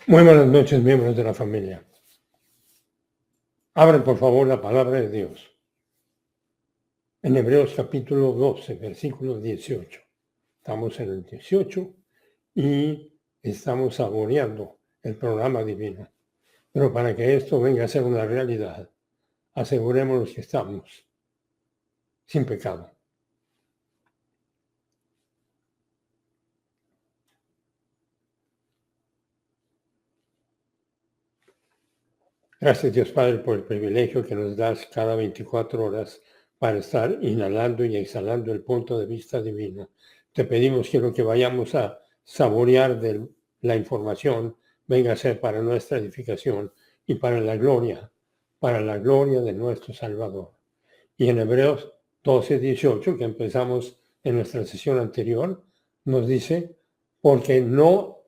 Muy buenas noches, miembros de la familia. Abren por favor la palabra de Dios. En Hebreos capítulo 12, versículo 18. Estamos en el 18 y estamos saboreando el programa divino. Pero para que esto venga a ser una realidad, asegurémonos que estamos sin pecado. Gracias Dios Padre por el privilegio que nos das cada 24 horas para estar inhalando y exhalando el punto de vista divino. Te pedimos que lo que vayamos a saborear de la información venga a ser para nuestra edificación y para la gloria de nuestro Salvador. Y en Hebreos 12, 18, que empezamos en nuestra sesión anterior, nos dice, porque no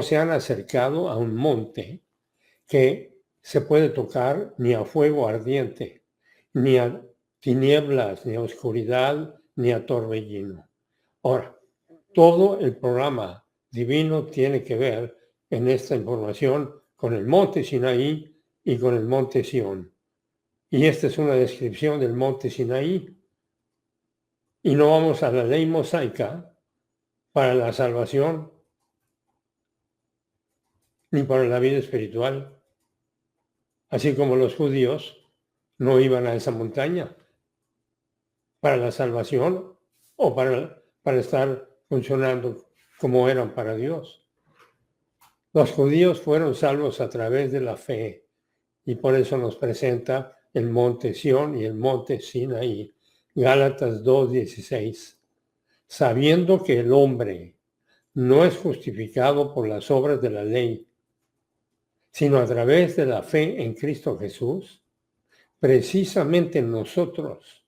se han acercado a un monte que se puede tocar, ni a fuego ardiente, ni a tinieblas, ni a oscuridad, ni a torbellino. Ahora, todo el programa divino tiene que ver en esta información con el monte Sinaí y con el monte Sión. Y esta es una descripción del monte Sinaí. Y no vamos a la ley mosaica para la salvación ni para la vida espiritual. Así como los judíos no iban a esa montaña para la salvación o para estar funcionando como eran para Dios. Los judíos fueron salvos a través de la fe y por eso nos presenta el monte Sión y el monte Sinaí. Gálatas 2:16. Sabiendo que el hombre no es justificado por las obras de la ley, sino a través de la fe en Cristo Jesús, precisamente nosotros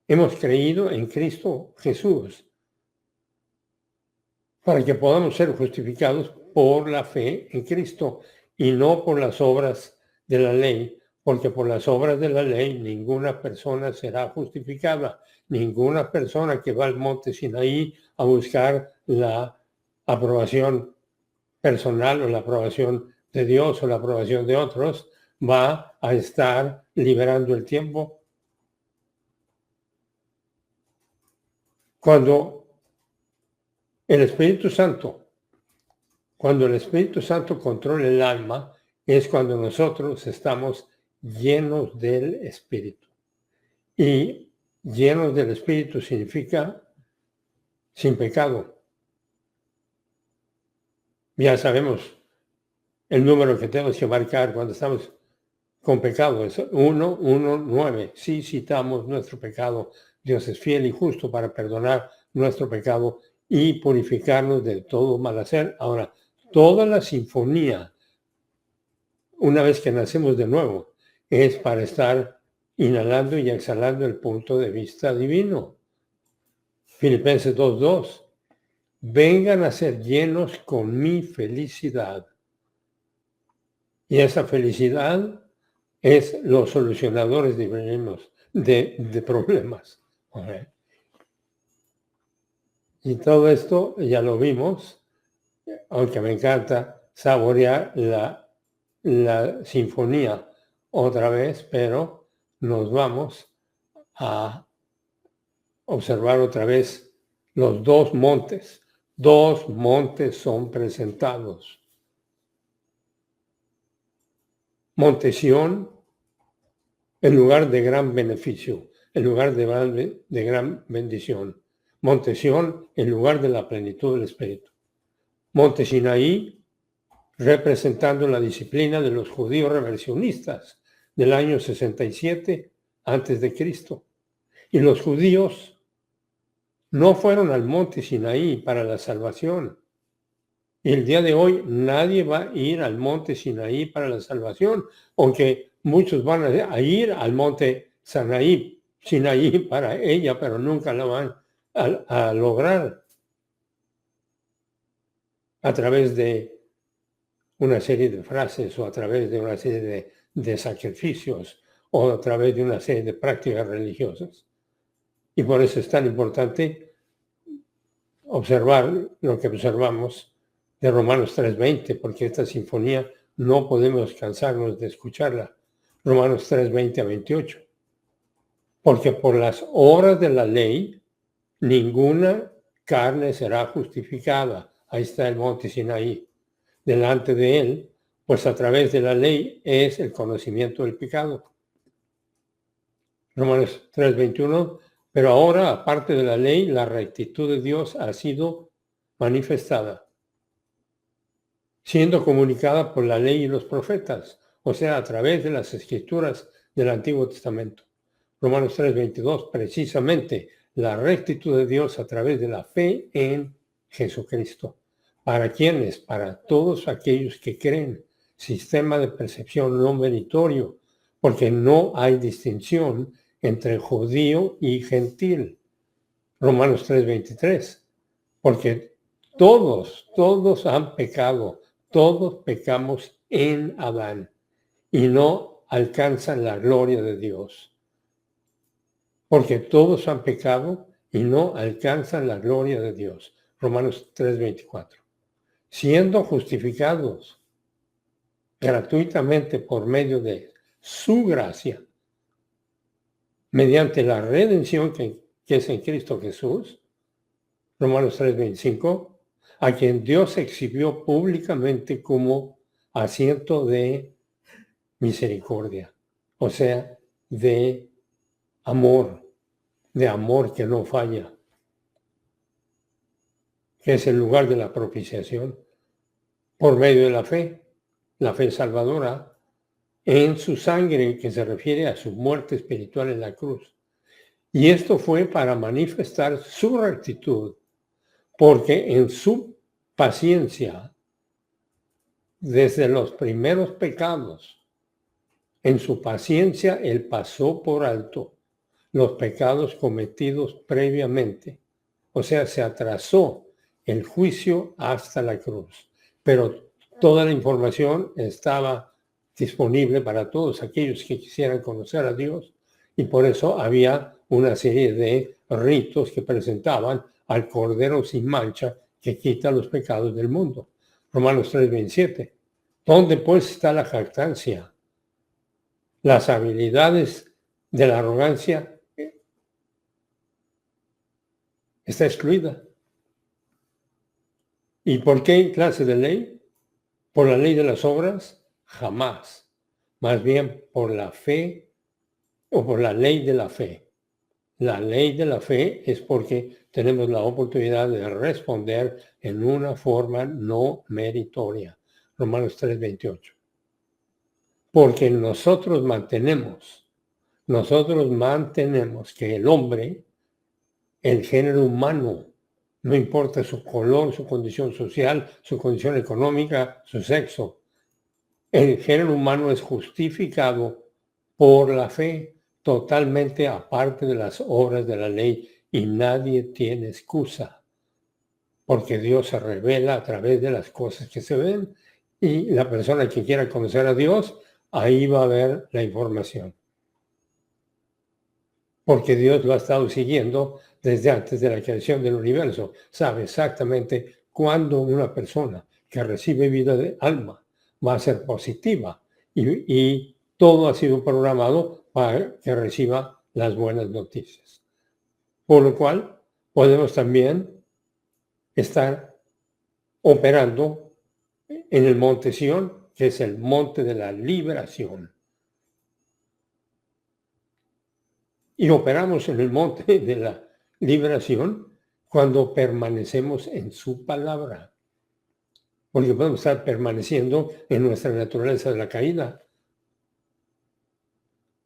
hemos creído en Cristo Jesús para que podamos ser justificados por la fe en Cristo y no por las obras de la ley, porque por las obras de la ley ninguna persona será justificada. Ninguna persona que va al monte Sinaí a buscar la aprobación personal o la aprobación de Dios o la aprobación de otros va a estar liberando el tiempo. Cuando el Espíritu Santo controla el alma, es cuando nosotros estamos llenos del Espíritu. Y llenos del Espíritu significa sin pecado. Ya sabemos el número que tenemos que marcar cuando estamos con pecado. Es 1:9. Si citamos nuestro pecado, Dios es fiel y justo para perdonar nuestro pecado y purificarnos de todo mal hacer. Ahora, toda la sinfonía, una vez que nacemos de nuevo, es para estar inhalando y exhalando el punto de vista divino. Filipenses 2:2. Vengan a ser llenos con mi felicidad. Y esa felicidad es los solucionadores de problemas. ¿Okay? Y todo esto ya lo vimos, aunque me encanta saborear la sinfonía otra vez, pero nos vamos a observar otra vez los dos montes. Dos montes son presentados. Monte Sión, el lugar de gran beneficio, el lugar de gran bendición. Monte Sión, el lugar de la plenitud del Espíritu. Monte Sinaí, representando la disciplina de los judíos reversionistas del año 67 a.C. Y los judíos no fueron al monte Sinaí para la salvación. Y el día de hoy nadie va a ir al monte Sinaí para la salvación, aunque muchos van a ir al monte Sinaí para ella, pero nunca la van a lograr a través de una serie de frases o a través de una serie de sacrificios o a través de una serie de prácticas religiosas. Y por eso es tan importante observar lo que observamos de Romanos 3:20, porque esta sinfonía no podemos cansarnos de escucharla. Romanos 3:20-28. Porque por las obras de la ley, ninguna carne será justificada. Ahí está el monte Sinaí. Delante de él, pues a través de la ley es el conocimiento del pecado. Romanos 3:21. Pero ahora, aparte de la ley, la rectitud de Dios ha sido manifestada, siendo comunicada por la ley y los profetas, o sea, a través de las escrituras del Antiguo Testamento. Romanos 3:22, precisamente la rectitud de Dios a través de la fe en Jesucristo. ¿Para quiénes? Para todos aquellos que creen. Sistema de percepción no meritorio, porque no hay distinción entre judío y gentil. Romanos 3:23, porque todos han pecado, todos pecamos en Adán y no alcanzan la gloria de Dios. Porque todos han pecado y no alcanzan la gloria de Dios. Romanos 3:24. Siendo justificados gratuitamente por medio de su gracia, mediante la redención que es en Cristo Jesús, Romanos 3:25, a quien Dios exhibió públicamente como asiento de misericordia, o sea, de amor que no falla, que es el lugar de la propiciación, por medio de la fe salvadora, en su sangre, que se refiere a su muerte espiritual en la cruz. Y esto fue para manifestar su rectitud, porque en su paciencia, desde los primeros pecados, en su paciencia él pasó por alto los pecados cometidos previamente. O sea, se atrasó el juicio hasta la cruz. Pero toda la información estaba disponible para todos aquellos que quisieran conocer a Dios, y por eso había una serie de ritos que presentaban al Cordero sin mancha que quita los pecados del mundo. Romanos 3:27. ¿Dónde pues está la jactancia? Las habilidades de la arrogancia está excluida. ¿Y por qué clase de ley? ¿Por la ley de las obras? Jamás. Más bien por la fe o por la ley de la fe. La ley de la fe es porque tenemos la oportunidad de responder en una forma no meritoria. Romanos 3:28. Porque nosotros mantenemos que el hombre, el género humano, no importa su color, su condición social, su condición económica, su sexo, el género humano es justificado por la fe, totalmente aparte de las obras de la ley, y nadie tiene excusa, porque Dios se revela a través de las cosas que se ven, y la persona que quiera conocer a Dios, ahí va a ver la información. Porque Dios lo ha estado siguiendo desde antes de la creación del universo. Sabe exactamente cuándo una persona que recibe vida de alma va a ser positiva, y todo ha sido programado para que reciba las buenas noticias. Por lo cual podemos también estar operando en el monte Sión, que es el monte de la liberación. Y operamos en el monte de la liberación cuando permanecemos en su palabra. Porque podemos estar permaneciendo en nuestra naturaleza de la caída.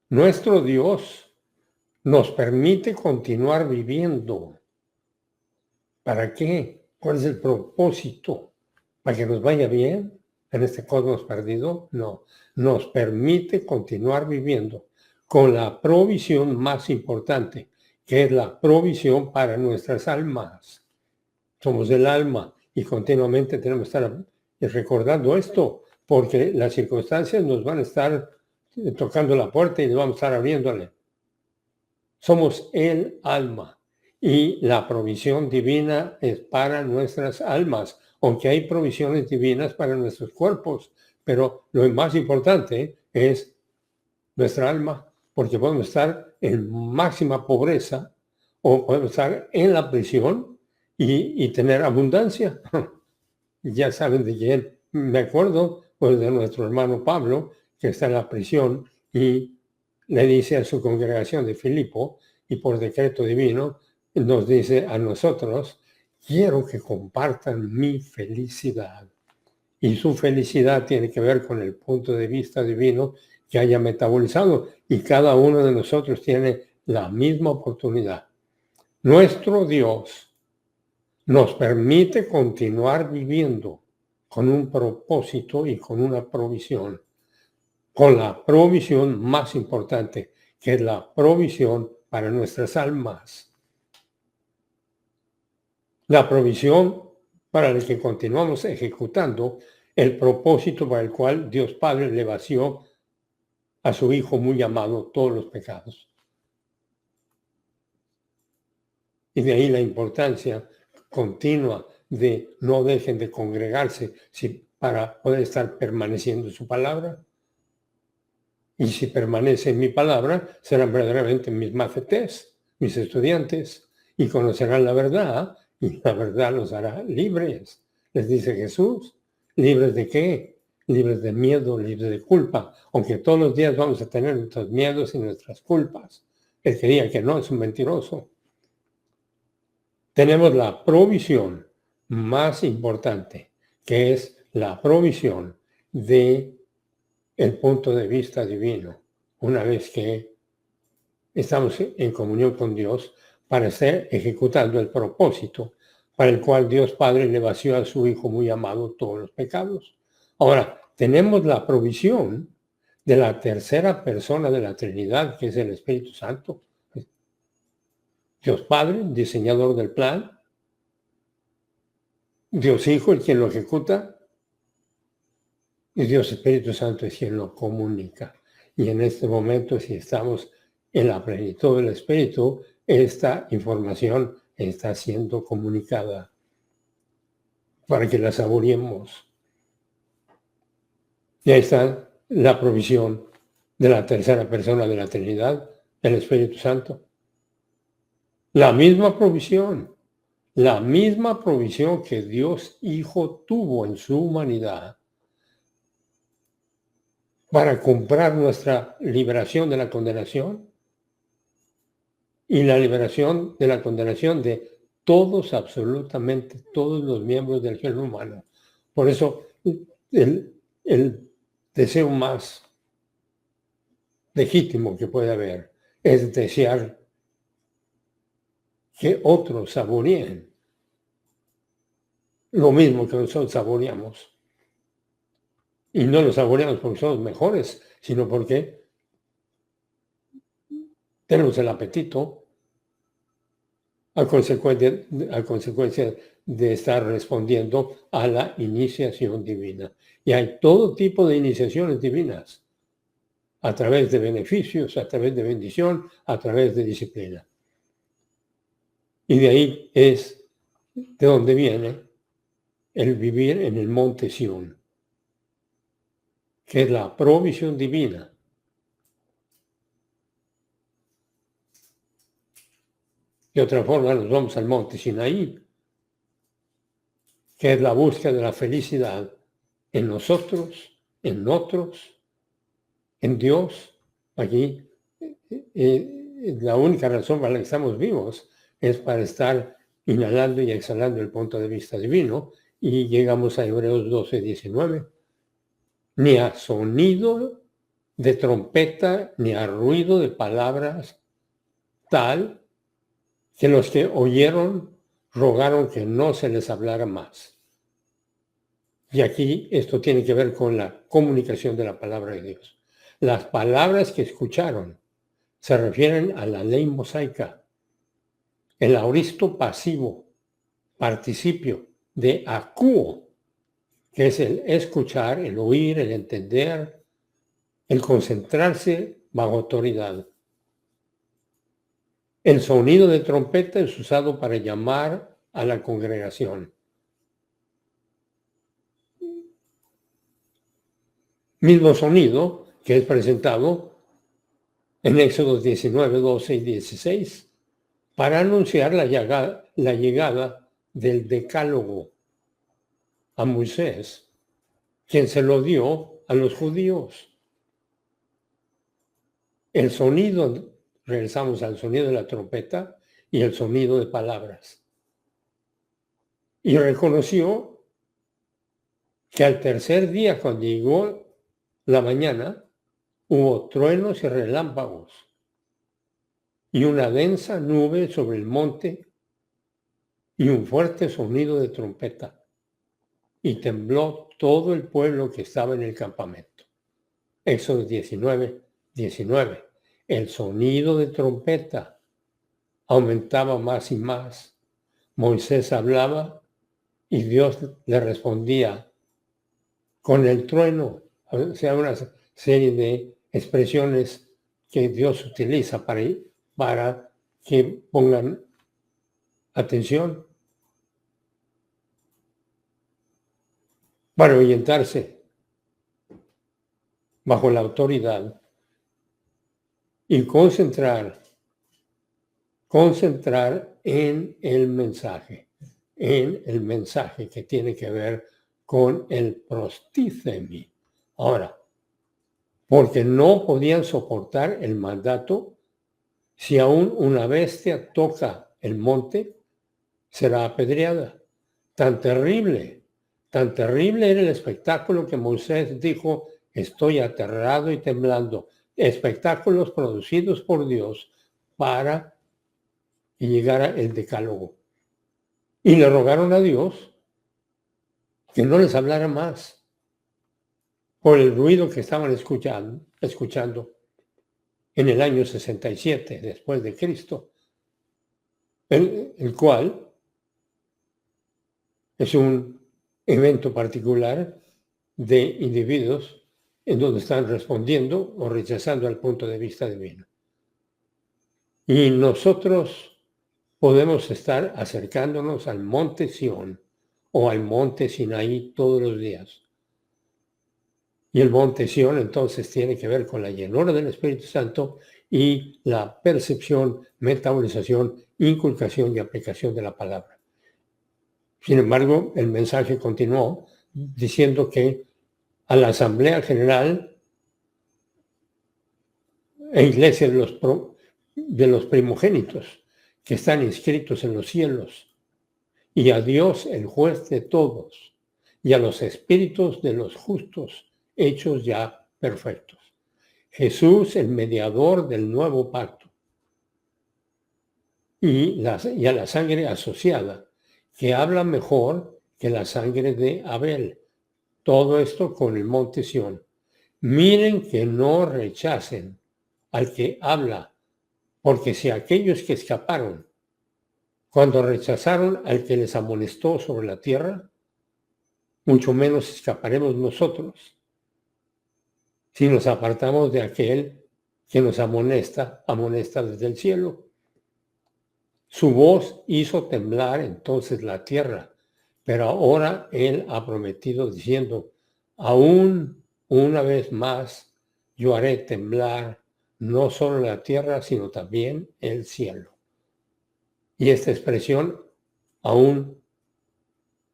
Nuestro Dios nos permite continuar viviendo. ¿Para qué? ¿Cuál es el propósito? ¿Para que nos vaya bien en este cosmos perdido? No. Nos permite continuar viviendo con la provisión más importante, que es la provisión para nuestras almas. Somos el alma y continuamente tenemos que estar recordando esto, porque las circunstancias nos van a estar tocando la puerta y vamos a estar abriéndole. Somos el alma y la provisión divina es para nuestras almas, aunque hay provisiones divinas para nuestros cuerpos, pero lo más importante es nuestra alma, porque podemos estar en máxima pobreza o podemos estar en la prisión y tener abundancia. Ya saben de quién me acuerdo, pues de nuestro hermano Pablo, que está en la prisión y le dice a su congregación de Filipo, y por decreto divino nos dice a nosotros: quiero que compartan mi felicidad. Y su felicidad tiene que ver con el punto de vista divino que haya metabolizado. Y cada uno de nosotros tiene la misma oportunidad. Nuestro Dios nos permite continuar viviendo con un propósito y con una provisión. Con la provisión más importante, que es la provisión para nuestras almas. La provisión para la que continuamos ejecutando el propósito para el cual Dios Padre le vació a su Hijo muy amado todos los pecados. Y de ahí la importancia continua de no dejen de congregarse para poder estar permaneciendo en su palabra. Y si permanece en mi palabra, serán verdaderamente mis macetés, mis estudiantes, y conocerán la verdad, y la verdad los hará libres. Les dice Jesús. ¿Libres de qué? Libres de miedo, libres de culpa. Aunque todos los días vamos a tener nuestros miedos y nuestras culpas. El que diga que no es un mentiroso. Tenemos la provisión más importante, que es la provisión de el punto de vista divino, una vez que estamos en comunión con Dios para estar ejecutando el propósito para el cual Dios Padre le vació a su Hijo muy amado todos los pecados. Ahora, tenemos la provisión de la tercera persona de la Trinidad, que es el Espíritu Santo. Dios Padre, diseñador del plan. Dios Hijo, el quien lo ejecuta. Y Dios Espíritu Santo es quien lo comunica. Y en este momento, si estamos en la plenitud del Espíritu, esta información está siendo comunicada para que la saboreemos. Y ahí está la provisión de la tercera persona de la Trinidad, el Espíritu Santo. La misma provisión que Dios Hijo tuvo en su humanidad para comprar nuestra liberación de la condenación y la liberación de la condenación de todos, absolutamente todos los miembros del género humano. Por eso el deseo más legítimo que puede haber es desear que otros saboreen lo mismo que nosotros saboreamos. Y no lo saboreamos porque somos mejores, sino porque tenemos el apetito a consecuencia de estar respondiendo a la iniciación divina. Y hay todo tipo de iniciaciones divinas, a través de beneficios, a través de bendición, a través de disciplina. Y de ahí es de donde viene el vivir en el monte Sión, que es la provisión divina. De otra forma, nos vamos al monte Sinaí, que es la búsqueda de la felicidad en nosotros, en otros, en Dios. Aquí la única razón para la que estamos vivos es para estar inhalando y exhalando el punto de vista divino, y llegamos a Hebreos 12:19. Ni a sonido de trompeta, ni a ruido de palabras tal que los que oyeron rogaron que no se les hablara más. Y aquí esto tiene que ver con la comunicación de la palabra de Dios. Las palabras que escucharon se refieren a la ley mosaica, el aoristo pasivo, participio de acuo, que es el escuchar, el oír, el entender, el concentrarse bajo autoridad. El sonido de trompeta es usado para llamar a la congregación. Mismo sonido que es presentado en Éxodo 19, 12 y 16 para anunciar la llegada del decálogo a Moisés, quien se lo dio a los judíos. El sonido, regresamos al sonido de la trompeta y el sonido de palabras. Y reconoció que al tercer día, cuando llegó la mañana, hubo truenos y relámpagos y una densa nube sobre el monte y un fuerte sonido de trompeta. Y tembló todo el pueblo que estaba en el campamento. Éxodo 19, 19. El sonido de trompeta aumentaba más y más. Moisés hablaba y Dios le respondía con el trueno. O sea, una serie de expresiones que Dios utiliza para que pongan atención, para orientarse bajo la autoridad y concentrar en el mensaje que tiene que ver con el prostíthemi. Ahora, porque no podían soportar el mandato, si aún una bestia toca el monte, será apedreada. Tan terrible era el espectáculo que Moisés dijo, estoy aterrado y temblando. Espectáculos producidos por Dios para que llegara el decálogo. Y le rogaron a Dios que no les hablara más por el ruido que estaban escuchando en el año 67 después de Cristo, el cual es un evento particular de individuos en donde están respondiendo o rechazando el punto de vista divino. Y nosotros podemos estar acercándonos al monte Sión o al monte Sinaí todos los días. Y el monte Sión entonces tiene que ver con la llenura del Espíritu Santo y la percepción, metabolización, inculcación y aplicación de la palabra. Sin embargo, el mensaje continuó diciendo que a la Asamblea General e Iglesia de los primogénitos que están inscritos en los cielos, y a Dios, el juez de todos, y a los espíritus de los justos, hechos ya perfectos. Jesús, el mediador del nuevo pacto, y a la sangre asociada, que habla mejor que la sangre de Abel. Todo esto con el monte Sión. Miren que no rechacen al que habla, porque si aquellos que escaparon, cuando rechazaron al que les amonestó sobre la tierra, mucho menos escaparemos nosotros si nos apartamos de aquel que nos amonesta desde el cielo. Su voz hizo temblar entonces la tierra, pero ahora él ha prometido diciendo, aún una vez más yo haré temblar no solo la tierra, sino también el cielo. Y esta expresión, aún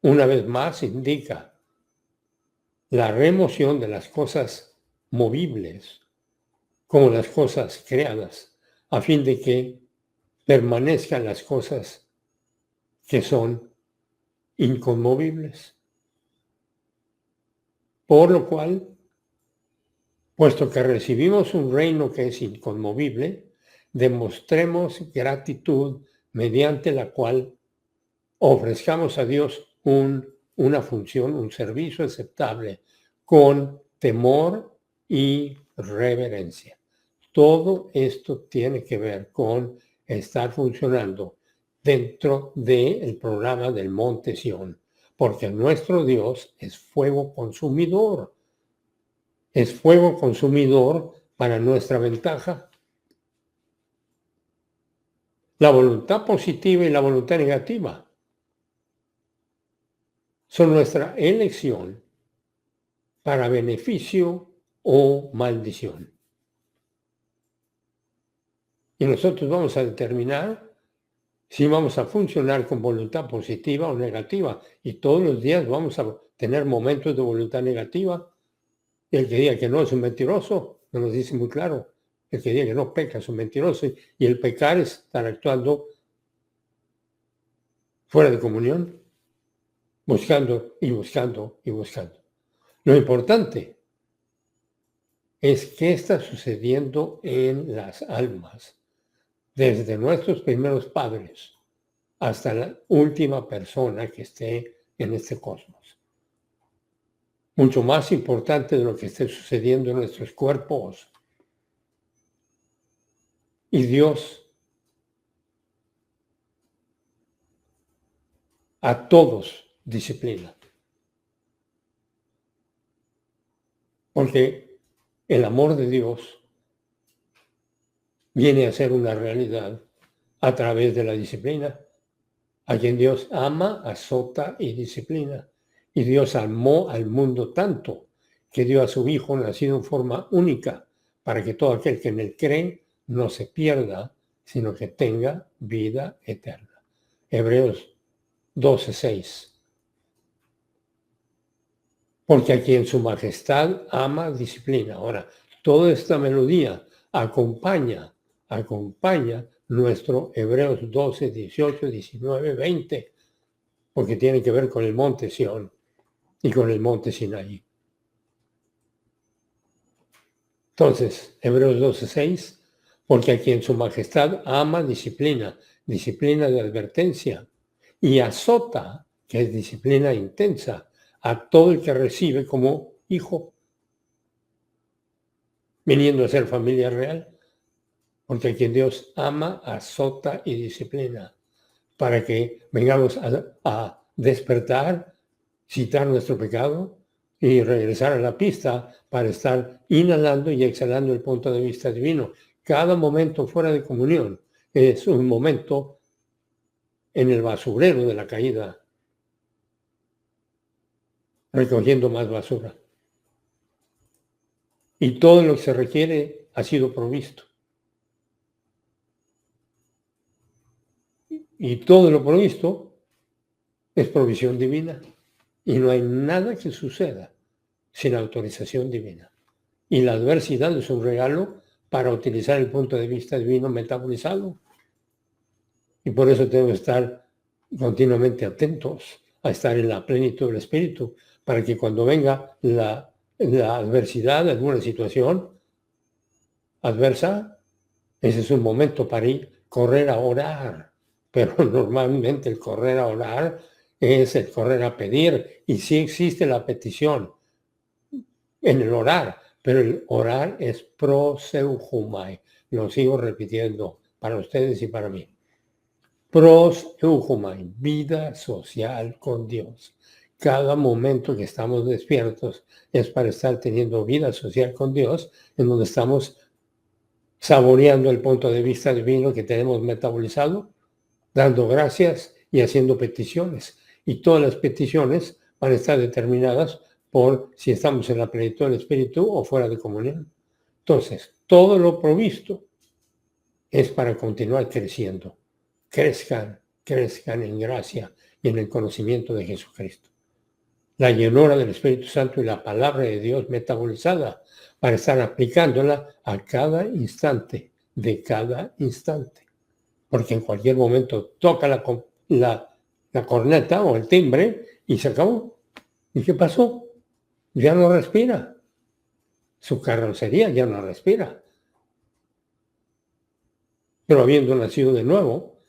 una vez más, indica la remoción de las cosas movibles como las cosas creadas, a fin de que permanezcan las cosas que son inconmovibles. Por lo cual, puesto que recibimos un reino que es inconmovible, demostremos gratitud mediante la cual ofrezcamos a Dios una función, un servicio aceptable con temor y reverencia. Todo esto tiene que ver con estar funcionando dentro del programa del Monte Sión, porque nuestro Dios es fuego consumidor. Es fuego consumidor para nuestra ventaja. La voluntad positiva y la voluntad negativa son nuestra elección para beneficio o maldición. Y nosotros vamos a determinar si vamos a funcionar con voluntad positiva o negativa. Y todos los días vamos a tener momentos de voluntad negativa. Y el que diga que no es un mentiroso, nos dice muy claro. El que diga que no peca es un mentiroso. Y el pecar es estar actuando fuera de comunión, buscando y buscando y buscando. Lo importante es qué está sucediendo en las almas, desde nuestros primeros padres hasta la última persona que esté en este cosmos. Mucho más importante de lo que esté sucediendo en nuestros cuerpos. Y Dios a todos disciplina. Porque el amor de Dios viene a ser una realidad a través de la disciplina. A quien Dios ama, azota y disciplina. Y Dios amó al mundo tanto que dio a su Hijo nacido en forma única para que todo aquel que en él cree no se pierda, sino que tenga vida eterna. Hebreos 12:6. Porque a quien su majestad ama, disciplina. Ahora, toda esta melodía acompaña nuestro Hebreos 12, 18, 19, 20, porque tiene que ver con el monte Sión y con el monte Sinaí. Entonces, Hebreos 12:6, porque a quien su majestad ama, disciplina de advertencia, y azota, que es disciplina intensa, a todo el que recibe como hijo, viniendo a ser familia real, porque a quien Dios ama, azota y disciplina, para que vengamos a despertar, citar nuestro pecado y regresar a la pista para estar inhalando y exhalando el punto de vista divino. Cada momento fuera de comunión es un momento en el basurero de la caída, recogiendo más basura. Y todo lo que se requiere ha sido provisto. Y todo lo provisto es provisión divina. Y no hay nada que suceda sin autorización divina. Y la adversidad es un regalo para utilizar el punto de vista divino metabolizado. Y por eso tenemos que estar continuamente atentos a estar en la plenitud del Espíritu, para que cuando venga la adversidad, alguna situación adversa, ese es un momento para ir, correr a orar. Pero normalmente el correr a orar es el correr a pedir. Y sí existe la petición en el orar, pero el orar es proseujumai. Lo sigo repitiendo para ustedes y para mí. Proseujumai, vida social con Dios. Cada momento que estamos despiertos es para estar teniendo vida social con Dios, en donde estamos saboreando el punto de vista divino que tenemos metabolizado, dando gracias y haciendo peticiones. Y todas las peticiones van a estar determinadas por si estamos en la plenitud del Espíritu o fuera de comunión. Entonces, todo lo provisto es para continuar creciendo. Crezcan en gracia y en el conocimiento de Jesucristo. La llenura del Espíritu Santo y la palabra de Dios metabolizada para estar aplicándola a cada instante, de cada instante. Porque en cualquier momento toca la corneta o el timbre y se acabó. ¿Y qué pasó? Ya no respira. Su carrocería ya no respira. Pero habiendo nacido de nuevo,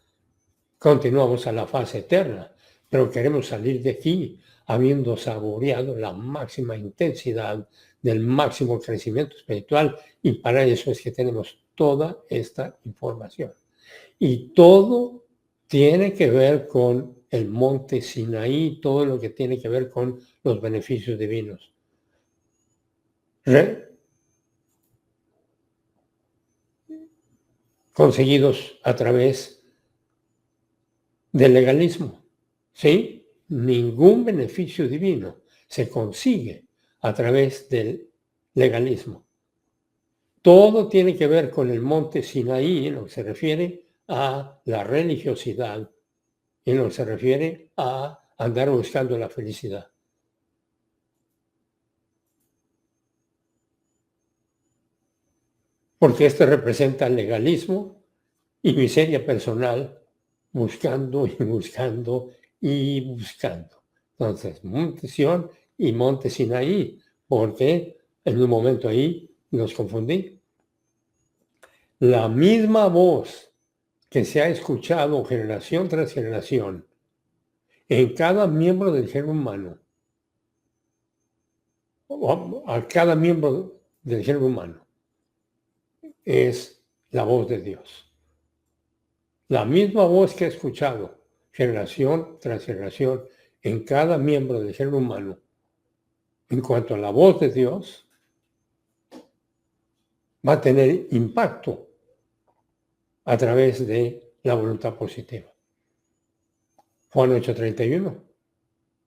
continuamos a la fase eterna. Pero queremos salir de aquí habiendo saboreado la máxima intensidad del máximo crecimiento espiritual. Y para eso es que tenemos toda esta información. Y todo tiene que ver con el monte Sinaí, todo lo que tiene que ver con los beneficios divinos. Conseguidos a través del legalismo. ¿Sí? Ningún beneficio divino se consigue a través del legalismo. Todo tiene que ver con el monte Sinaí en lo que se refiere a la religiosidad, en lo que se refiere a andar buscando la felicidad. Porque este representa legalismo y miseria personal, buscando y buscando y buscando. Entonces, Monte Sión y Monte Sinaí, porque en un momento ahí los confundí. La misma voz que se ha escuchado generación tras generación en cada miembro del género humano, o a cada miembro del género humano, es la voz de Dios. La misma voz que he escuchado generación tras generación en cada miembro del género humano, en cuanto a la voz de Dios, va a tener impacto a través de la voluntad positiva. Juan 8:31.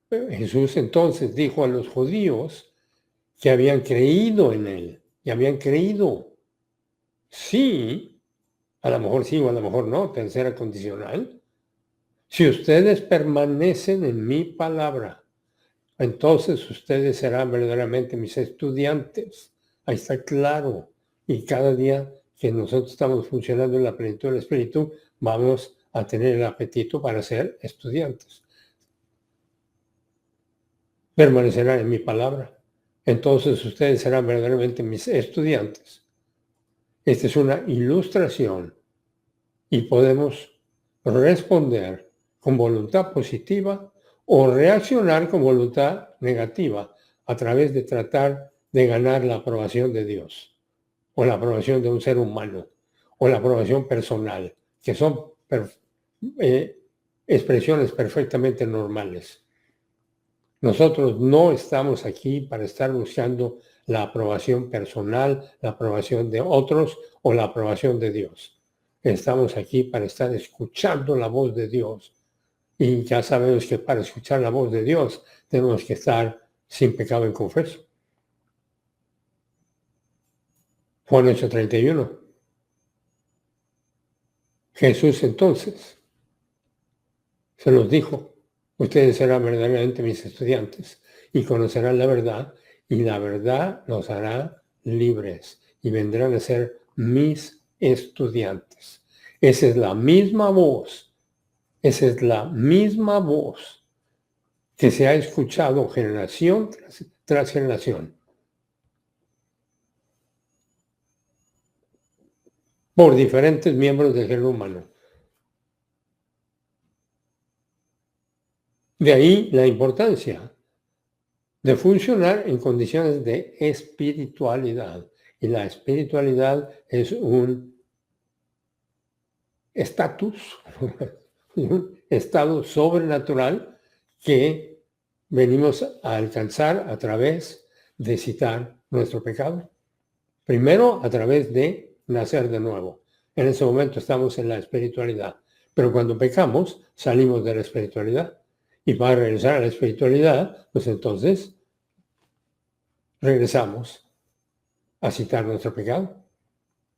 Jesús entonces dijo a los judíos que habían creído en él, y habían creído, sí, a lo mejor sí o a lo mejor no, tercera condicional. Si ustedes permanecen en mi palabra, entonces ustedes serán verdaderamente mis estudiantes. Ahí está claro. Y cada día que nosotros estamos funcionando en la plenitud del Espíritu, vamos a tener el apetito para ser estudiantes. Permanecerán en mi palabra. Entonces ustedes serán verdaderamente mis estudiantes. Esta es una ilustración y podemos responder con voluntad positiva o reaccionar con voluntad negativa a través de tratar de ganar la aprobación de Dios o la aprobación de un ser humano o la aprobación personal, que son expresiones perfectamente normales. Nosotros no estamos aquí para estar buscando la aprobación personal, la aprobación de otros o la aprobación de Dios. Estamos aquí para estar escuchando la voz de Dios. Y ya sabemos que para escuchar la voz de Dios tenemos que estar sin pecado en confeso. Juan 8:31. Jesús entonces se los dijo, ustedes serán verdaderamente mis estudiantes y conocerán la verdad y la verdad los hará libres y vendrán a ser mis estudiantes. Esa es la misma voz, esa es la misma voz que se ha escuchado generación tras generación por diferentes miembros del género humano. De ahí la importancia de funcionar en condiciones de espiritualidad. Y la espiritualidad es un estatus, un estado sobrenatural que venimos a alcanzar a través de citar nuestro pecado. Primero, a través de nacer de nuevo. En ese momento estamos en la espiritualidad. Pero cuando pecamos, salimos de la espiritualidad. Y para regresar a la espiritualidad, pues entonces regresamos a citar nuestro pecado.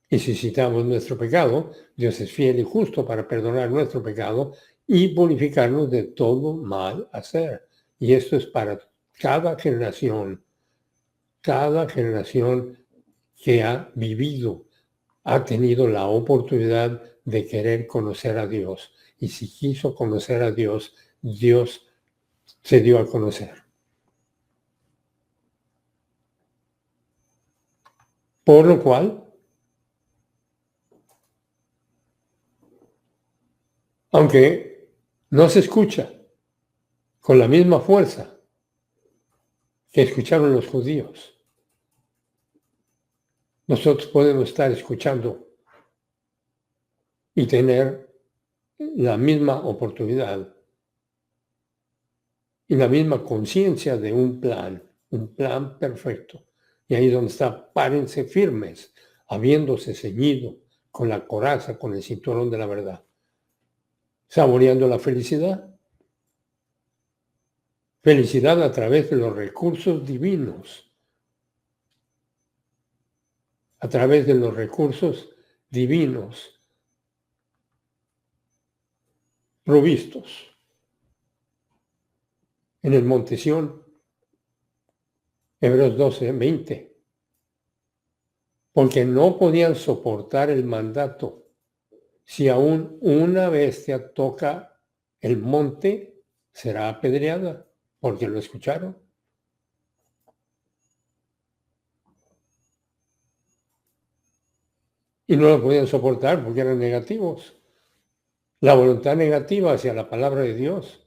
Y si citamos nuestro pecado, Dios es fiel y justo para perdonar nuestro pecado y purificarnos de todo mal hacer. Y esto es para cada generación que ha vivido, ha tenido la oportunidad de querer conocer a Dios. Y si quiso conocer a Dios, Dios se dio a conocer. Por lo cual, aunque no se escucha con la misma fuerza que escucharon los judíos, nosotros podemos estar escuchando y tener la misma oportunidad y la misma conciencia de un plan perfecto. Y ahí es donde está, párense firmes, habiéndose ceñido con la coraza, con el cinturón de la verdad, saboreando la felicidad. Felicidad a través de los recursos divinos a través de los recursos divinos provistos en el monte Sión, Hebreos 12:20, porque no podían soportar el mandato. Si aún una bestia toca el monte, será apedreada, porque lo escucharon. Y no lo podían soportar porque eran negativos. La voluntad negativa hacia la palabra de Dios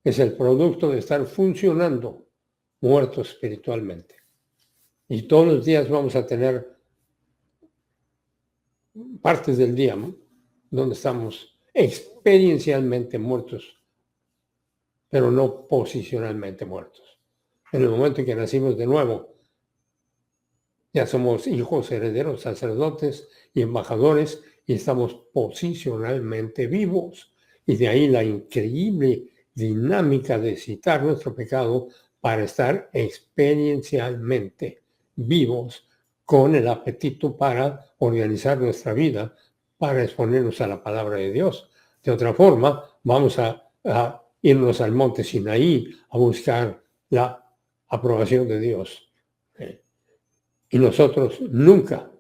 es el producto de estar funcionando muertos espiritualmente. Y todos los días vamos a tener partes del día, ¿no?, donde estamos experiencialmente muertos, pero no posicionalmente muertos. En el momento en que nacimos de nuevo, ya somos hijos, herederos, sacerdotes y embajadores y estamos posicionalmente vivos. Y de ahí la increíble dinámica de citar nuestro pecado para estar experiencialmente vivos con el apetito para organizar nuestra vida, para exponernos a la palabra de Dios. De otra forma, vamos a irnos al monte Sinaí a buscar la aprobación de Dios. Y nosotros nunca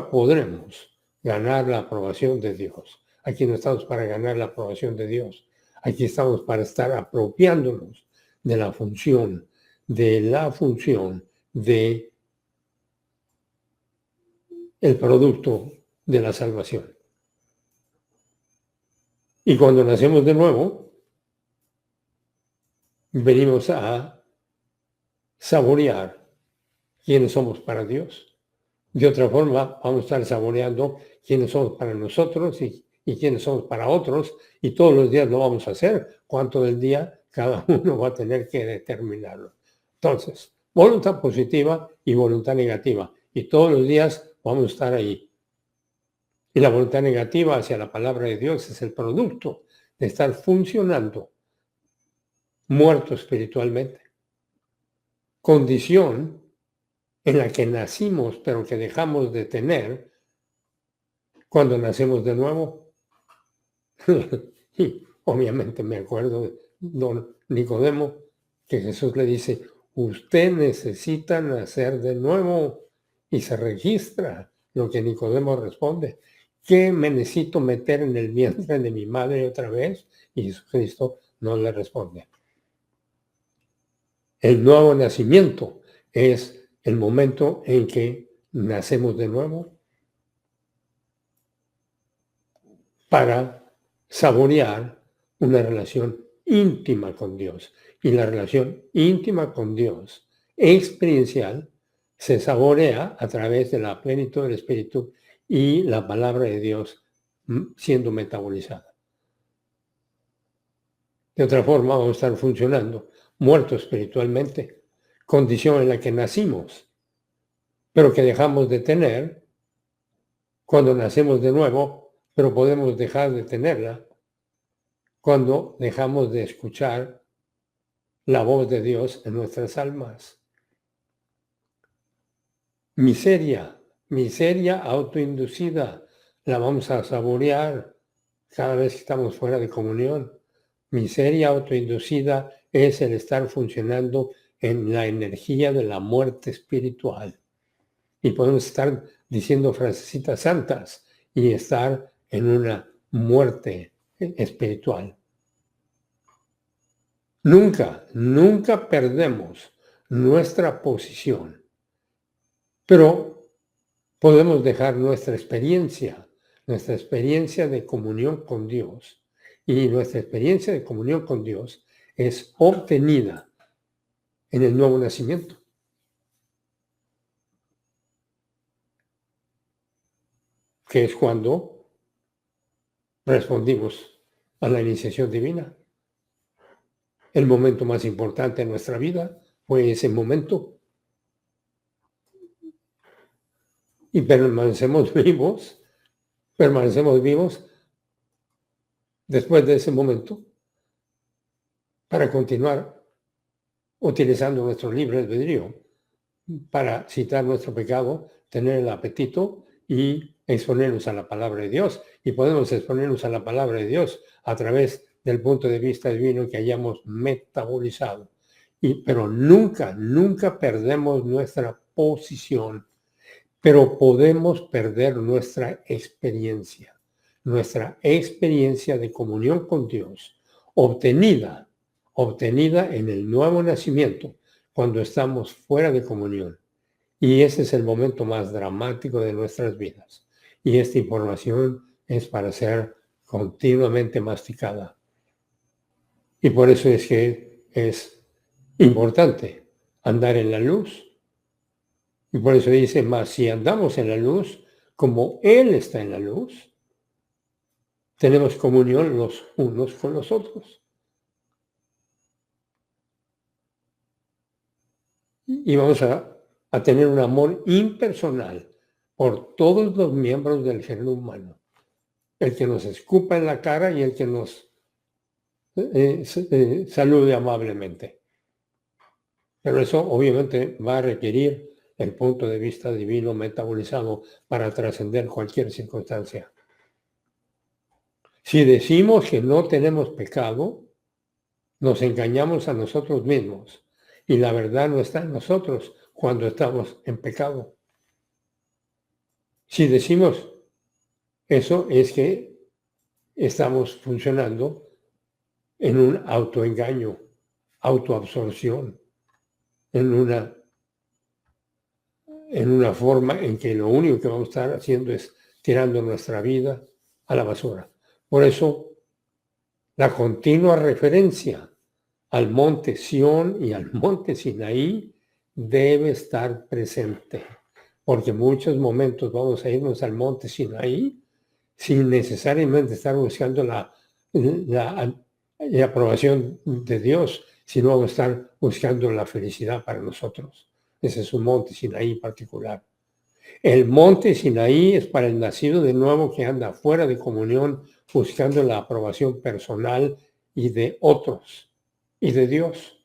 podremos ganar la aprobación de Dios. Aquí no estamos para ganar la aprobación de Dios. Aquí estamos para estar apropiándonos de la función, de el producto de la salvación. Y cuando nacemos de nuevo, venimos a saborear quiénes somos para Dios. De otra forma, vamos a estar saboreando quiénes somos para nosotros y quiénes somos para otros, y todos los días lo vamos a hacer. ¿Cuánto del día? Cada uno va a tener que determinarlo. Entonces, voluntad positiva y voluntad negativa. Y todos los días vamos a estar ahí. Y la voluntad negativa hacia la palabra de Dios es el producto de estar funcionando muerto espiritualmente. Condición en la que nacimos, pero que dejamos de tener cuando nacemos de nuevo. Y obviamente me acuerdo de don Nicodemo, que Jesús le dice, usted necesita nacer de nuevo, y se registra lo que Nicodemo responde. ¿Qué me necesito meter en el vientre de mi madre otra vez? Y Jesucristo no le responde. El nuevo nacimiento es el momento en que nacemos de nuevo para saborear una relación íntima con Dios. Y la relación íntima con Dios, experiencial, se saborea a través de la plenitud del Espíritu y la palabra de Dios siendo metabolizada. De otra forma, vamos a estar funcionando muertos espiritualmente, condición en la que nacimos, pero que dejamos de tener cuando nacemos de nuevo, pero podemos dejar de tenerla cuando dejamos de escuchar la voz de Dios en nuestras almas. Miseria autoinducida, la vamos a saborear cada vez que estamos fuera de comunión. Miseria autoinducida es el estar funcionando en la energía de la muerte espiritual. Y podemos estar diciendo frasecitas santas y estar en una muerte espiritual. Nunca perdemos nuestra posición, pero podemos dejar nuestra experiencia de comunión con Dios. Y nuestra experiencia de comunión con Dios es obtenida en el nuevo nacimiento. Que es cuando respondimos a la iniciación divina. El momento más importante de nuestra vida fue ese momento. Y permanecemos vivos después de ese momento para continuar utilizando nuestro libre albedrío para citar nuestro pecado, tener el apetito y exponernos a la palabra de Dios. Y podemos exponernos a la palabra de Dios a través del punto de vista divino que hayamos metabolizado. Pero nunca, nunca perdemos nuestra posición, pero podemos perder nuestra experiencia de comunión con Dios, obtenida en el nuevo nacimiento, cuando estamos fuera de comunión. Y ese es el momento más dramático de nuestras vidas. Y esta información es para ser continuamente masticada. Y por eso es que es importante andar en la luz. Y por eso dice, más si andamos en la luz, como Él está en la luz, tenemos comunión los unos con los otros. Y vamos a tener un amor impersonal por todos los miembros del género humano. El que nos escupa en la cara y el que nos salude amablemente. Pero eso obviamente va a requerir el punto de vista divino metabolizado para trascender cualquier circunstancia. Si decimos que no tenemos pecado, nos engañamos a nosotros mismos y la verdad no está en nosotros cuando estamos en pecado. Si decimos eso, es que estamos funcionando en un autoengaño, autoabsorción, en una forma en que lo único que vamos a estar haciendo es tirando nuestra vida a la basura. Por eso, la continua referencia al monte Sión y al monte Sinaí debe estar presente, porque en muchos momentos vamos a irnos al monte Sinaí sin necesariamente estar buscando la aprobación de Dios, sino vamos a estar buscando la felicidad para nosotros. Ese es un monte Sinaí particular. El monte Sinaí es para el nacido de nuevo que anda fuera de comunión buscando la aprobación personal y de otros y de Dios.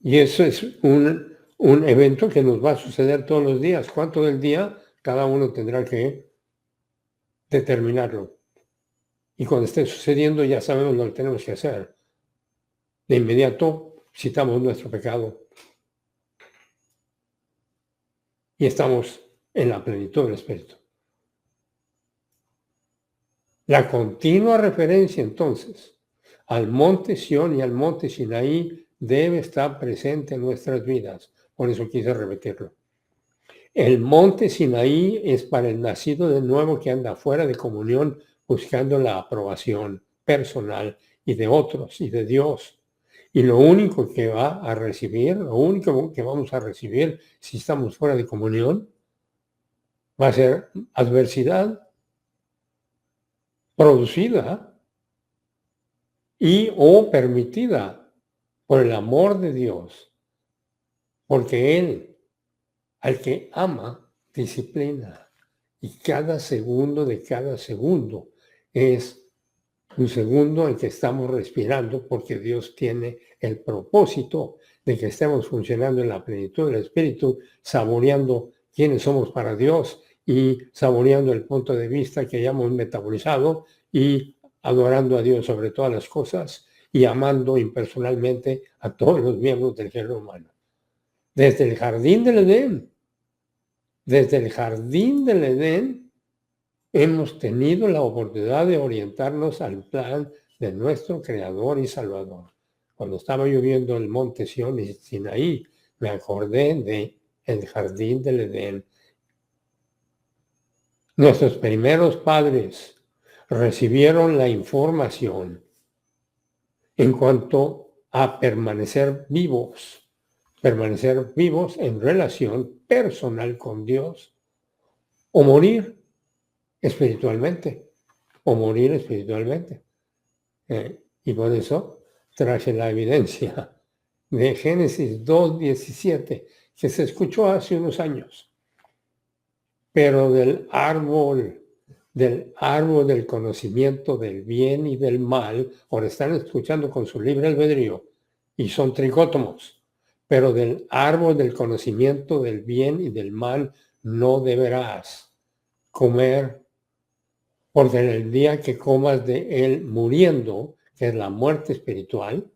Y eso es un evento que nos va a suceder todos los días. ¿Cuánto del día? Cada uno tendrá que determinarlo. Y cuando esté sucediendo ya sabemos lo que tenemos que hacer. De inmediato citamos nuestro pecado. Y estamos en la plenitud del Espíritu. La continua referencia entonces al monte Sión y al monte Sinaí debe estar presente en nuestras vidas. Por eso quise repetirlo. El monte Sinaí es para el nacido de nuevo que anda fuera de comunión buscando la aprobación personal y de otros y de Dios. Y lo único que va a recibir, lo único que vamos a recibir si estamos fuera de comunión, va a ser adversidad producida y o permitida por el amor de Dios, porque Él, al que ama, disciplina. Y cada segundo de cada segundo es un segundo en que estamos respirando, porque Dios tiene el propósito de que estemos funcionando en la plenitud del Espíritu, saboreando quiénes somos para Dios y saboreando el punto de vista que hayamos metabolizado y adorando a Dios sobre todas las cosas y amando impersonalmente a todos los miembros del género humano. Desde el jardín del Edén, hemos tenido la oportunidad de orientarnos al plan de nuestro Creador y Salvador. Cuando estaba lloviendo el monte Sión y Sinaí, me acordé de el jardín del Edén. Nuestros primeros padres recibieron la información en cuanto a permanecer vivos en relación personal con Dios o morir espiritualmente. Y por eso traje la evidencia de Génesis 2:17, que se escuchó hace unos años. Pero del árbol del conocimiento del bien y del mal, ahora están escuchando con su libre albedrío y son tricótomos. pero del árbol del conocimiento del bien y del mal no deberás comer, porque en el día que comas de él muriendo, que es la muerte espiritual,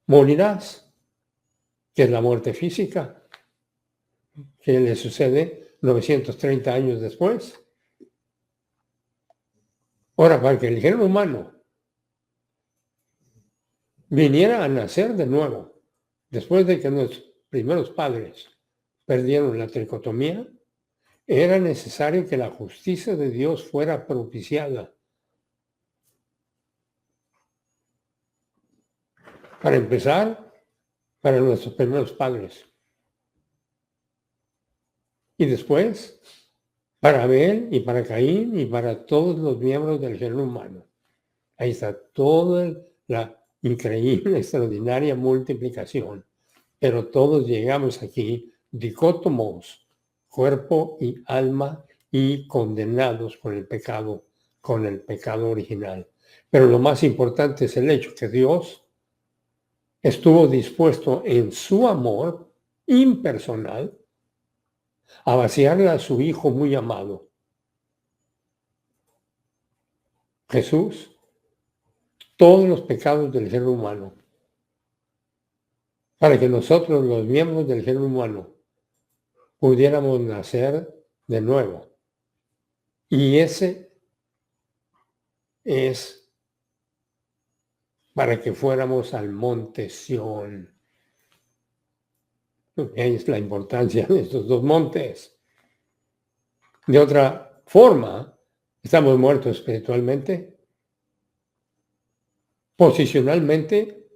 morirás, que es la muerte física, que le sucede 930 años después. Ahora, para que el género humano viniera a nacer de nuevo, después de que nuestros primeros padres perdieron la tricotomía, era necesario que la justicia de Dios fuera propiciada. Para empezar, para nuestros primeros padres. Y después, para Abel y para Caín y para todos los miembros del género humano. Ahí está toda la increíble, extraordinaria multiplicación. Pero todos llegamos aquí dicótomos, cuerpo y alma, y condenados por el pecado, con el pecado original. Pero lo más importante es el hecho que Dios estuvo dispuesto en su amor impersonal a vaciarle a su Hijo muy amado, Jesús, todos los pecados del género humano, para que nosotros, los miembros del género humano, pudiéramos nacer de nuevo. Y ese es para que fuéramos al monte Sión. Es la importancia de estos dos montes. De otra forma, estamos muertos espiritualmente, posicionalmente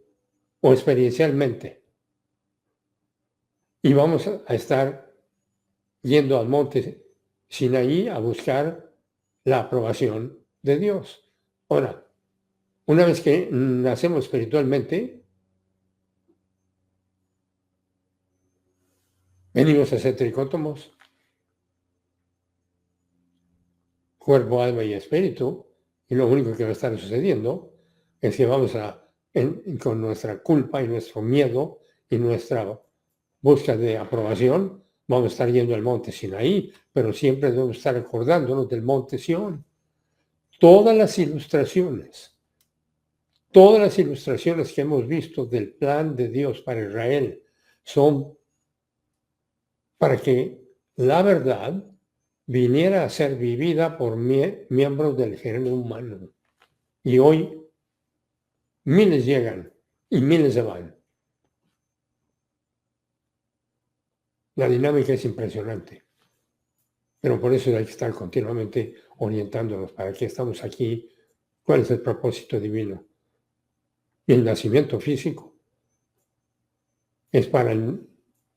o experiencialmente. Y vamos a estar yendo al monte Sinaí a buscar la aprobación de Dios. Ahora, una vez que nacemos espiritualmente, venimos a ser tricótomos, cuerpo, alma y espíritu, y lo único que va a estar sucediendo es que vamos con nuestra culpa y nuestro miedo y nuestra búsqueda de aprobación, vamos a estar yendo al monte Sinaí, pero siempre debemos estar acordándonos del monte Sión. Todas las ilustraciones que hemos visto del plan de Dios para Israel son para que la verdad viniera a ser vivida por miembros del género humano. Y hoy miles llegan y miles se van. La dinámica es impresionante. Pero por eso hay que estar continuamente orientándonos para qué estamos aquí, cuál es el propósito divino. Y el nacimiento físico es para el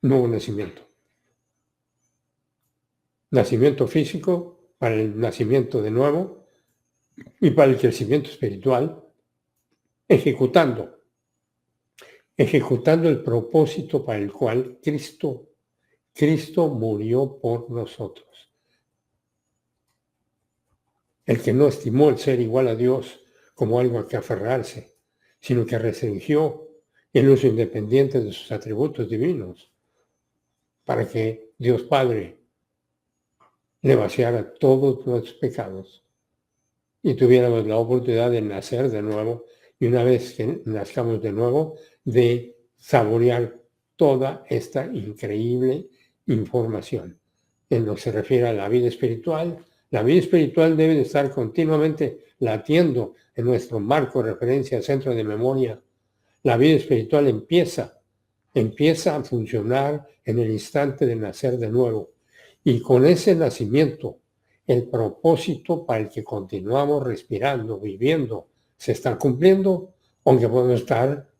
nuevo nacimiento. Nacimiento físico para el nacimiento de nuevo y para el crecimiento espiritual, ejecutando el propósito para el cual Cristo murió por nosotros. El que no estimó el ser igual a Dios como algo a que aferrarse, sino que restringió el uso independiente de sus atributos divinos, para que Dios Padre le vaciara todos nuestros pecados y tuviéramos la oportunidad de nacer de nuevo, y una vez que nazcamos de nuevo, de saborear toda esta increíble información. En lo que se refiere a la vida espiritual debe de estar continuamente latiendo en nuestro marco de referencia, centro de memoria. La vida espiritual empieza a funcionar en el instante de nacer de nuevo. Y con ese nacimiento, el propósito para el que continuamos respirando, viviendo, se está cumpliendo, aunque podemos estar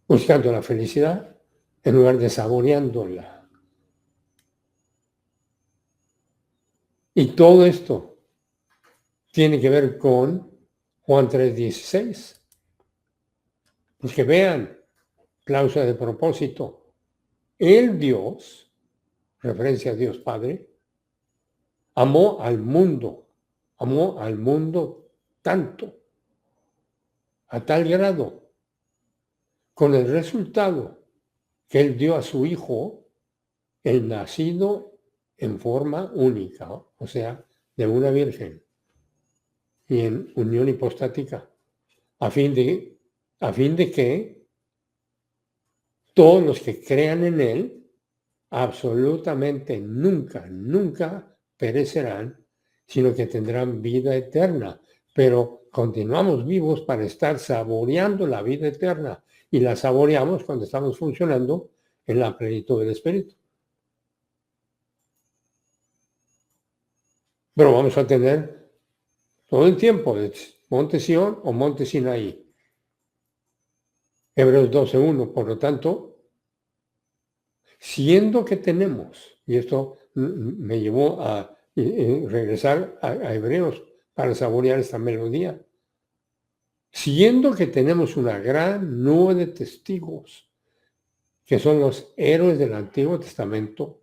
buscando la felicidad en lugar de saboreándola. Y todo esto tiene que ver con Juan 3:16. Pues que vean, cláusula de propósito, el Dios, referencia a Dios Padre, amó al mundo tanto, a tal grado, con el resultado que Él dio a su Hijo, el nacido en forma única, o sea, de una virgen y en unión hipostática, a fin de que todos los que crean en Él absolutamente nunca, nunca perecerán, sino que tendrán vida eterna. Pero continuamos vivos para estar saboreando la vida eterna y la saboreamos cuando estamos funcionando en la plenitud del Espíritu. Pero vamos a tener todo el tiempo Monte Sión o Monte Sinaí. Hebreos 12:1, por lo tanto, siendo que tenemos, y esto me llevó a regresar a Hebreos para saborear esta melodía, siendo que tenemos una gran nube de testigos, que son los héroes del Antiguo Testamento,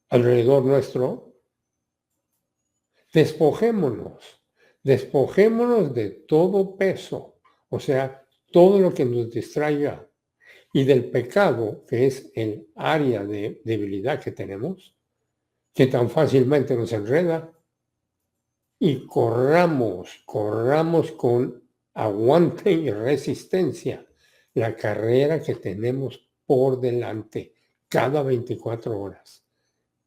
alrededor nuestro, despojémonos de todo peso, o sea, todo lo que nos distraiga, y del pecado, que es el área de debilidad que tenemos, que tan fácilmente nos enreda, y corramos con aguante y resistencia la carrera que tenemos por delante cada 24 horas.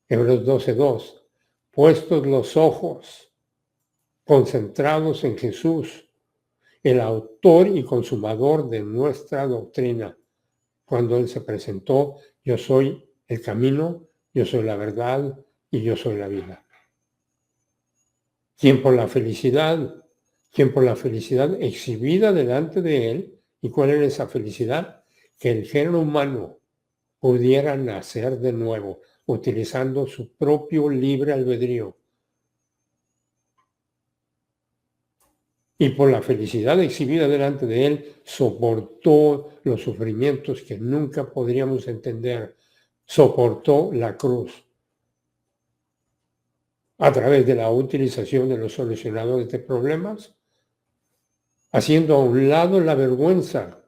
Hebreos 12:2, puestos los ojos concentrados en Jesús, el autor y consumador de nuestra doctrina. Cuando Él se presentó, yo soy el camino, yo soy la verdad y yo soy la vida. Quien por la felicidad exhibida delante de Él, ¿y cuál era esa felicidad? Que el género humano pudiera nacer de nuevo, utilizando su propio libre albedrío. Y por la felicidad exhibida delante de Él, soportó los sufrimientos que nunca podríamos entender. Soportó la cruz a través de la utilización de los solucionadores de problemas, haciendo a un lado la vergüenza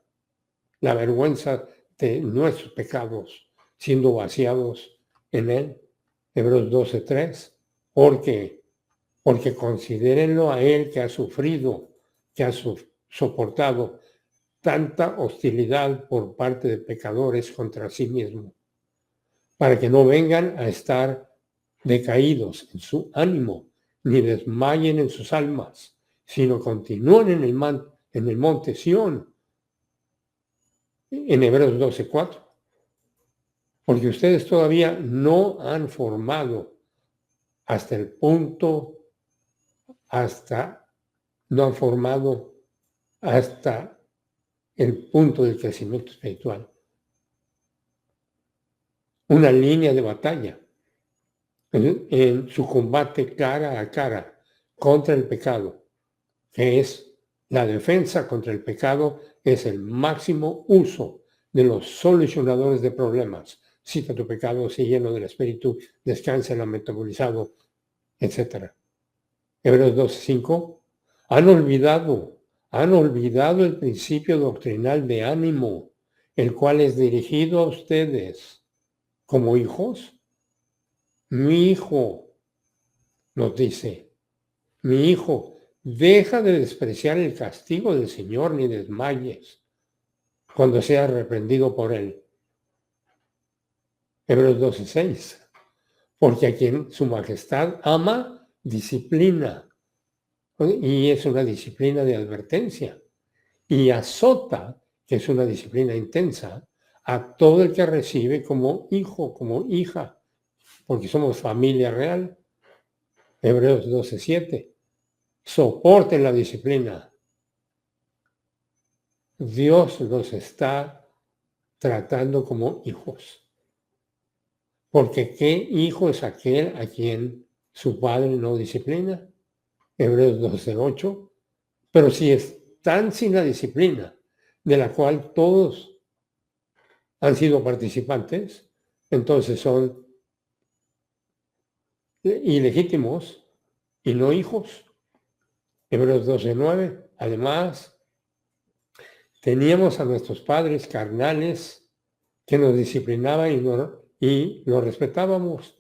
de nuestros pecados, siendo vaciados en Él. Hebreos 12:3. Porque considérenlo a Él que ha sufrido, que ha soportado tanta hostilidad por parte de pecadores contra sí mismo, para que no vengan a estar decaídos en su ánimo, ni desmayen en sus almas, sino continúen en el monte Sión, en Hebreos 12:4. Porque ustedes todavía no han formado hasta el punto, no han formado hasta el punto del crecimiento espiritual. Una línea de batalla en su combate cara a cara contra el pecado, que es la defensa contra el pecado, es el máximo uso de los solucionadores de problemas. Cita tu pecado, sé lleno del Espíritu, descansa en lo metabolizado, etc. Hebreos 12:5. Han olvidado el principio doctrinal de ánimo, el cual es dirigido a ustedes como hijos. Mi hijo, nos dice, mi hijo, deja de despreciar el castigo del Señor ni desmayes cuando seas reprendido por Él. Hebreos 12:6. Porque a quien su majestad ama, disciplina. Y es una disciplina de advertencia. Y azota, que es una disciplina intensa, a todo el que recibe como hijo, como hija, porque somos familia real. Hebreos 12:7. Soporten la disciplina. Dios los está tratando como hijos. Porque ¿qué hijo es aquel a quien su padre no disciplina? Hebreos 12:8. Pero si están sin la disciplina, de la cual todos han sido participantes, entonces son ilegítimos y no hijos. Hebreos 12:9. Además, teníamos a nuestros padres carnales que nos disciplinaban y los respetábamos.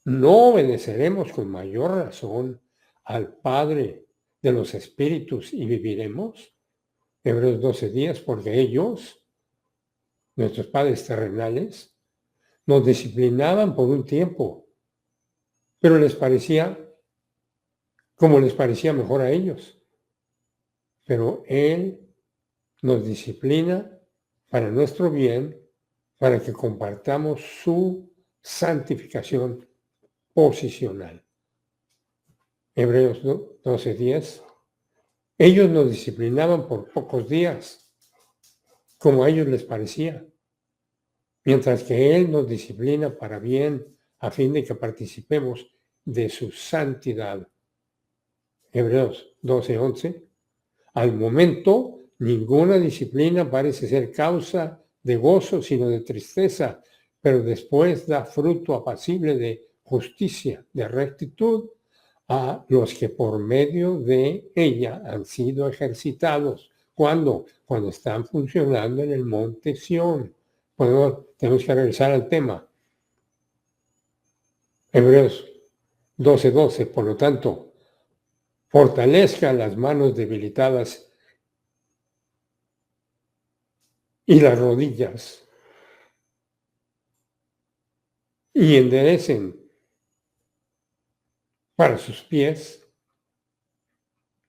No obedeceremos con mayor razón al Padre de los Espíritus y viviremos. Hebreos 12:10, porque ellos, nuestros padres terrenales, nos disciplinaban por un tiempo, pero les parecía como les parecía mejor a ellos. Pero Él nos disciplina para nuestro bien, para que compartamos su santificación posicional. Hebreos 12:10. Ellos nos disciplinaban por pocos días, como a ellos les parecía, mientras que Él nos disciplina para bien, a fin de que participemos de su santidad. Hebreos 12:11. Al momento, ninguna disciplina parece ser causa de gozo, sino de tristeza, pero después da fruto apacible de justicia, de rectitud, a los que por medio de ella han sido ejercitados. ¿Cuándo? Cuando están funcionando en el monte Sión. Tenemos que regresar al tema. Hebreos 12:12. Por lo tanto, fortalezca las manos debilitadas y las rodillas, y enderecen para sus pies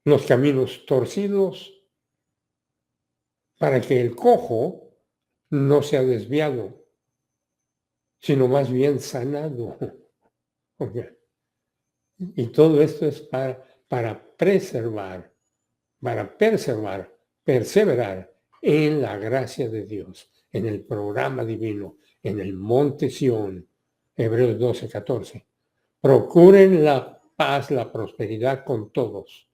los caminos torcidos, para que el cojo no sea desviado, sino más bien sanado. Okay. Y todo esto es para perseverar en la gracia de Dios, en el programa divino, en el monte Sión. Hebreos 12:14. Procuren la paz, la prosperidad con todos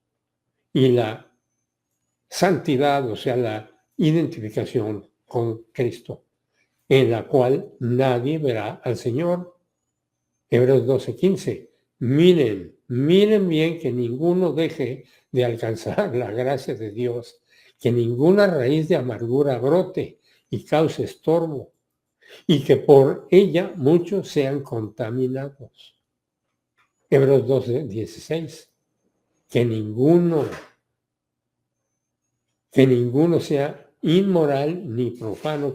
y la santidad, o sea, la identificación con Cristo, en la cual nadie verá al Señor. Hebreos 12:15. Miren bien que ninguno deje de alcanzar la gracia de Dios, que ninguna raíz de amargura brote y cause estorbo, y que por ella muchos sean contaminados. Hebreos 12:16. Que ninguno sea inmoral ni profano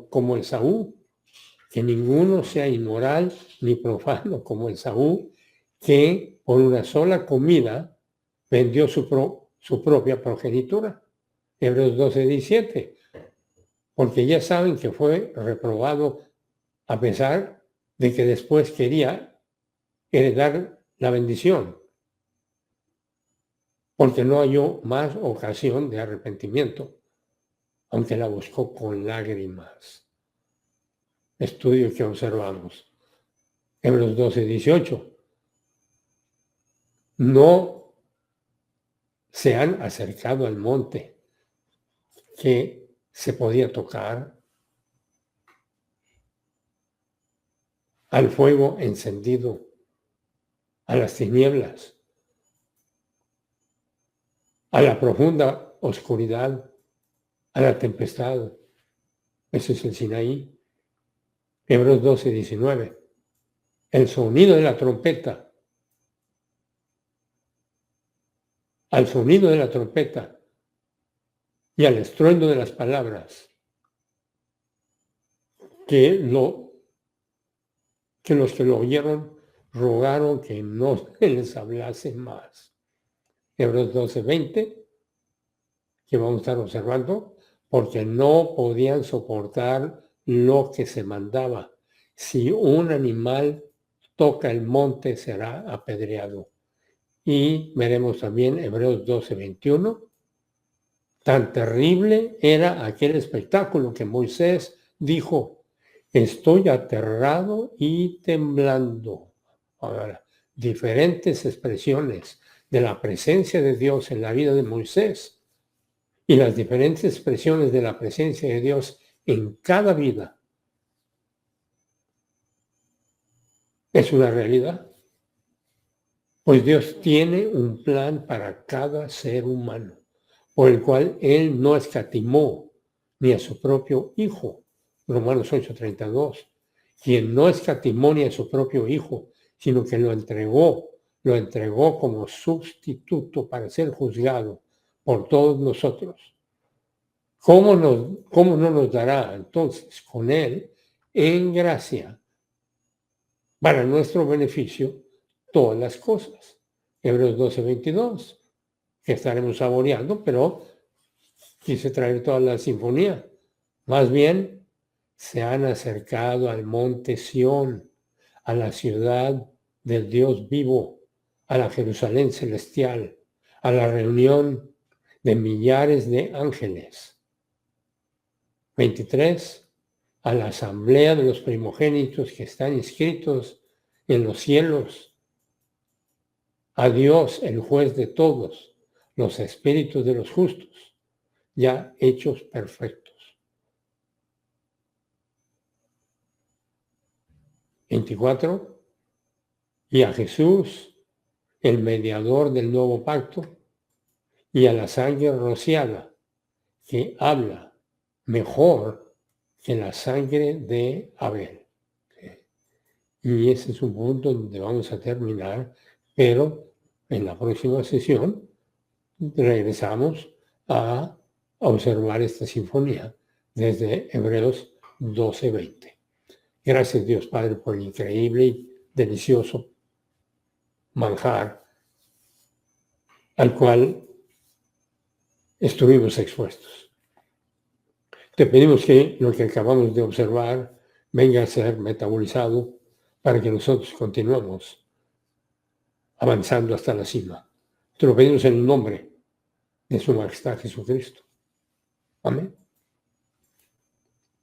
como Esaú. Que ninguno sea inmoral ni profano como Esaú, que por una sola comida vendió su propia progenitura. Hebreos 12:17. Porque ya saben que fue reprobado a pesar de que después quería heredar la bendición, porque no halló más ocasión de arrepentimiento, aunque la buscó con lágrimas. Estudio que observamos. Hebreos 12:18. No se han acercado al monte que se podía tocar, al fuego encendido, a las tinieblas, a la profunda oscuridad, a la tempestad. Ese es el Sinaí. Hebreos 12:19. El sonido de la trompeta. Al sonido de la trompeta y al estruendo de las palabras, que los que lo oyeron rogaron que no se les hablase más. Hebreos 12:20, que vamos a estar observando, porque no podían soportar lo que se mandaba. Si un animal toca el monte, será apedreado. Y veremos también Hebreos 12:21. Tan terrible era aquel espectáculo que Moisés dijo: estoy aterrado y temblando. Ahora, diferentes expresiones de la presencia de Dios en la vida de Moisés y las diferentes expresiones de la presencia de Dios en cada vida es una realidad. Pues Dios tiene un plan para cada ser humano. por el cual Él no escatimó ni a su propio Hijo. Romanos 8:32. Quien no escatimó ni a su propio Hijo, sino que lo entregó como sustituto para ser juzgado por todos nosotros. ¿Cómo no nos dará entonces con Él en gracia para nuestro beneficio todas las cosas? Hebreos 12:22, que estaremos saboreando, pero quise traer toda la sinfonía. Más bien, se han acercado al monte Sión, a la ciudad del Dios vivo, a la Jerusalén celestial, a la reunión de millares de ángeles. 23. A la asamblea de los primogénitos que están inscritos en los cielos. A Dios, el juez de todos, los espíritus de los justos, ya hechos perfectos. 24. Y a Jesús, el mediador del nuevo pacto, y a la sangre rociada, que habla mejor que la sangre de Abel. Y ese es un punto donde vamos a terminar, pero en la próxima sesión regresamos a observar esta sinfonía desde Hebreos 12:20. Gracias Dios Padre por el increíble y delicioso manjar al cual estuvimos expuestos. Te pedimos que lo que acabamos de observar venga a ser metabolizado para que nosotros continuemos avanzando hasta la cima. Te lo pedimos en el nombre de su Majestad Jesucristo. Amén.